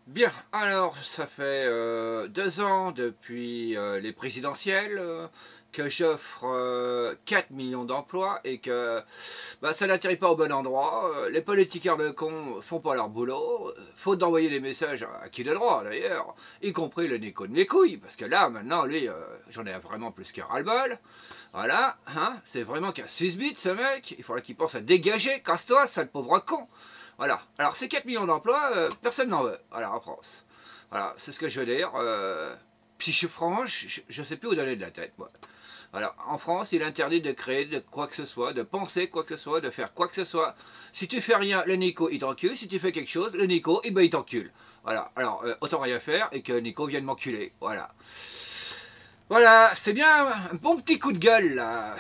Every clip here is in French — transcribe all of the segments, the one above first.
Bien, alors ça fait 2 ans depuis les présidentielles que j'offre 4 millions d'emplois et que ça n'atterrit pas au bon endroit. Les politiciens de cons font pas leur boulot, faute d'envoyer des messages à qui de droit d'ailleurs, y compris le Nico de mes couilles, parce que là maintenant lui j'en ai vraiment plus que ras-le-bol. Voilà, hein, c'est vraiment qu'un 6 bits ce mec, il faudrait qu'il pense à dégager, casse-toi, sale pauvre con. Voilà, alors ces 4 millions d'emplois, personne n'en veut, voilà, en France. Voilà, c'est ce que je veux dire. Si je suis franc, je ne sais plus où donner de la tête, moi. Voilà, en France, il est interdit de créer de quoi que ce soit, de penser quoi que ce soit, de faire quoi que ce soit. Si tu fais rien, le Nico, il t'encule. Si tu fais quelque chose, le Nico, il t'encule. Voilà, alors autant rien faire et que Nico vienne m'enculer, voilà. Voilà, c'est bien un bon petit coup de gueule, là.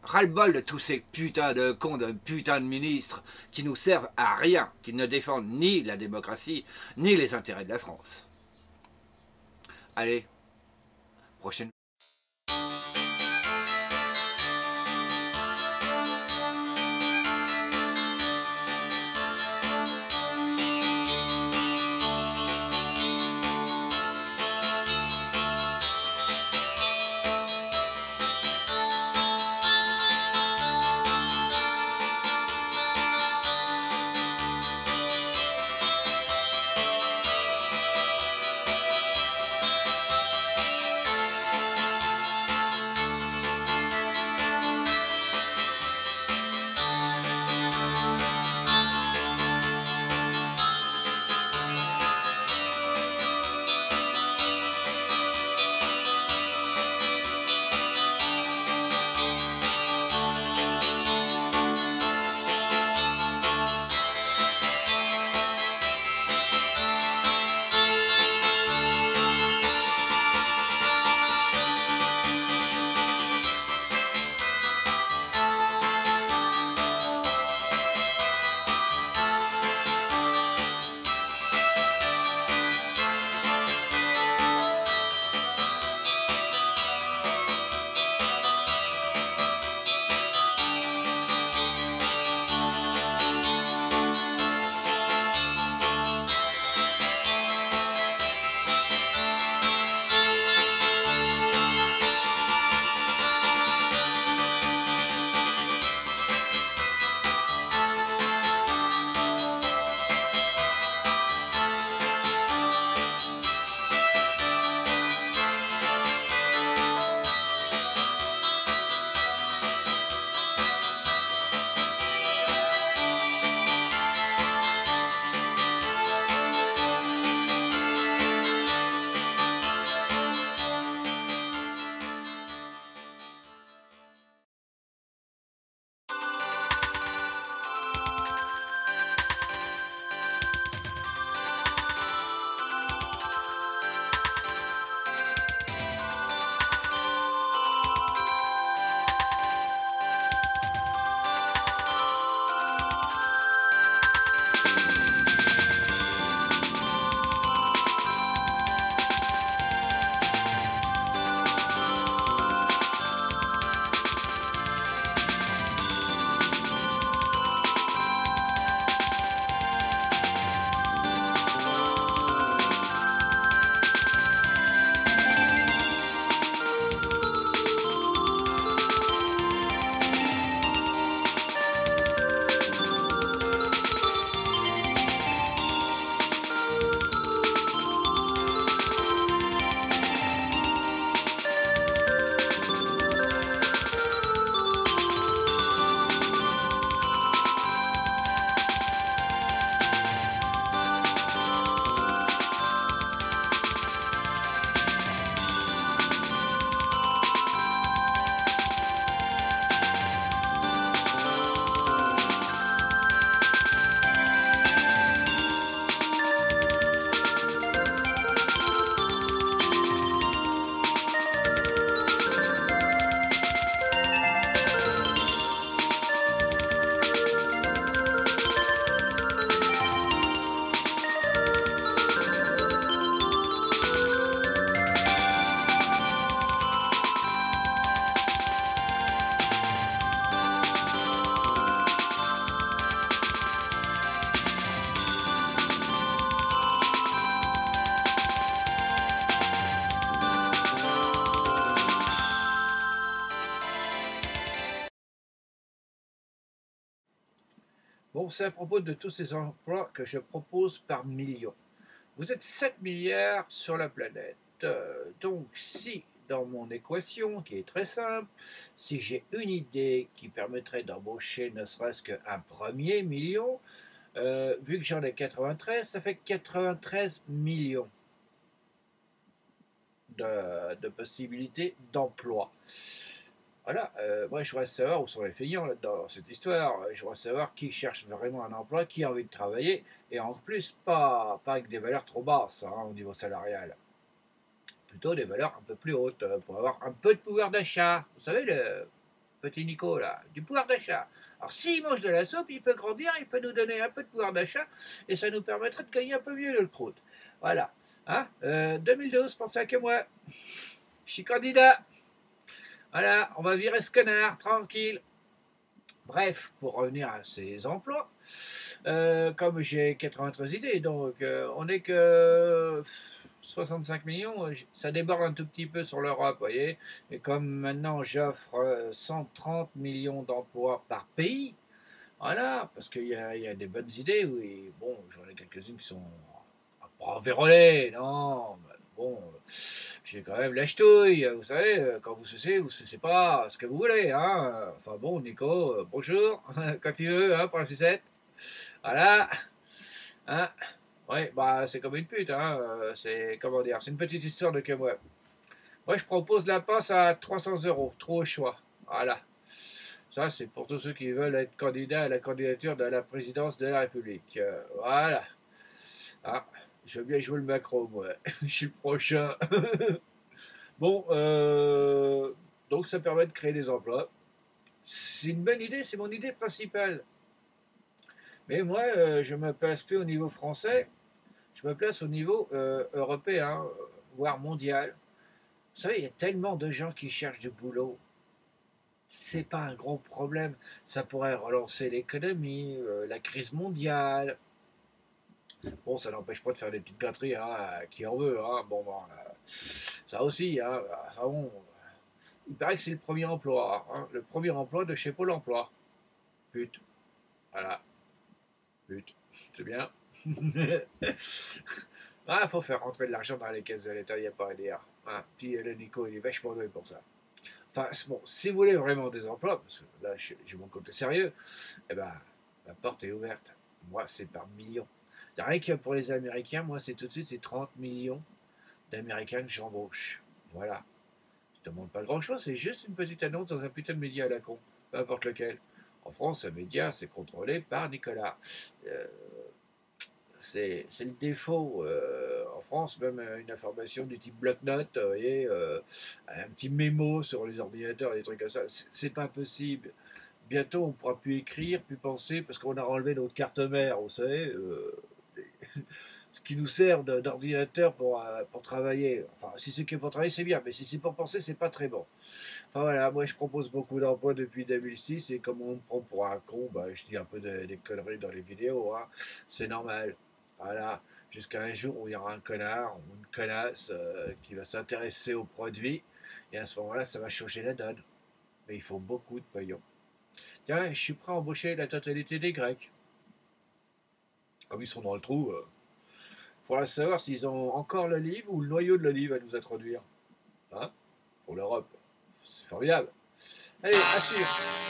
Ras-le-bol de tous ces putains de cons, de putains de ministres qui nous servent à rien, qui ne défendent ni la démocratie, ni les intérêts de la France. Allez, prochaine. Bon, c'est à propos de tous ces emplois que je propose par millions. Vous êtes 7 milliards sur la planète. Donc, si dans mon équation, qui est très simple, si j'ai une idée qui permettrait d'embaucher ne serait-ce qu'un premier million, vu que j'en ai 93, ça fait 93 millions de possibilités d'emploi. Voilà, moi je voudrais savoir où sont les feignants là-dedans, dans cette histoire. Je voudrais savoir qui cherche vraiment un emploi, qui a envie de travailler, et en plus, pas avec des valeurs trop basses hein, au niveau salarial. Plutôt des valeurs un peu plus hautes, pour avoir un peu de pouvoir d'achat. Vous savez, le petit Nico, là, du pouvoir d'achat. Alors s'il mange de la soupe, il peut grandir, il peut nous donner un peu de pouvoir d'achat, et ça nous permettrait de gagner un peu mieux le croûte. Voilà. Hein 2012, pensez à que moi. Je suis candidat. Voilà, on va virer ce connard, tranquille. Bref, pour revenir à ces emplois, comme j'ai 93 idées, donc on n'est que 65 millions, ça déborde un tout petit peu sur l'Europe, vous voyez. Et comme maintenant j'offre 130 millions d'emplois par pays, voilà, parce qu'il y a des bonnes idées, oui. Bon, j'en ai quelques-unes qui sont pas vérolées, non, bon, j'ai quand même la ch'touille, vous savez, quand vous sucez pas ce que vous voulez, hein. Enfin bon, Nico, bonjour, quand tu veux, hein, pour la sucette. Voilà, hein. Ouais, bah c'est comme une pute, hein. C'est, comment dire, c'est une petite histoire de que moi. Moi, je propose la passe à 300 euros, trop au choix. Voilà. Ça, c'est pour tous ceux qui veulent être candidats à la candidature de la présidence de la République. Voilà. Ah, je veux bien jouer le macro, moi. Je suis le prochain. Bon, donc ça permet de créer des emplois. C'est une bonne idée, c'est mon idée principale. Mais moi, je me place plus au niveau français, je me place au niveau européen, voire mondial. Vous savez, il y a tellement de gens qui cherchent du boulot. C'est pas un gros problème. Ça pourrait relancer l'économie, la crise mondiale. Bon, ça n'empêche pas de faire des petites gâteries, hein, qui en veut. Hein. Bon, ça aussi, hein. Enfin bon, il paraît que c'est le premier emploi. Hein, le premier emploi de chez Pôle emploi. Pute. Voilà. Pute. C'est bien. Ah, faut faire rentrer de l'argent dans les caisses de l'État, il n'y a pas à dire. Ah, puis le Nico, il est vachement doué pour ça. Enfin, bon, si vous voulez vraiment des emplois, parce que là, j'ai mon côté sérieux, eh ben, la porte est ouverte. Moi, c'est par millions. Rien que pour les Américains, moi, c'est tout de suite, c'est 30 millions d'Américains que j'embauche. Voilà. Je te demande pas grand-chose, c'est juste une petite annonce dans un putain de média à la con, peu importe lequel. En France, un média, c'est contrôlé par Nicolas. Euh, c'est le défaut. En France, même une information du type bloc-notes, vous voyez, un petit mémo sur les ordinateurs, des trucs comme ça, c'est pas possible. Bientôt, on ne pourra plus écrire, plus penser, parce qu'on a enlevé notre carte mère, vous savez, ce qui nous sert d'ordinateur pour travailler. Enfin, si c'est que pour travailler, c'est bien, mais si c'est pour penser, c'est pas très bon. Enfin voilà, moi je propose beaucoup d'emplois depuis 2006, et comme on me prend pour un con, bah, je dis un peu des conneries dans les vidéos, hein. C'est normal. Voilà, jusqu'à un jour où il y aura un connard ou une connasse qui va s'intéresser aux produits, et à ce moment-là, ça va changer la donne. Mais il faut beaucoup de pognon. Tiens, je suis prêt à embaucher la totalité des Grecs. Comme ils sont dans le trou, il faudra savoir s'ils ont encore l'olive ou le noyau de l'olive à nous introduire. Hein, pour l'Europe. C'est formidable. Allez, à suivre.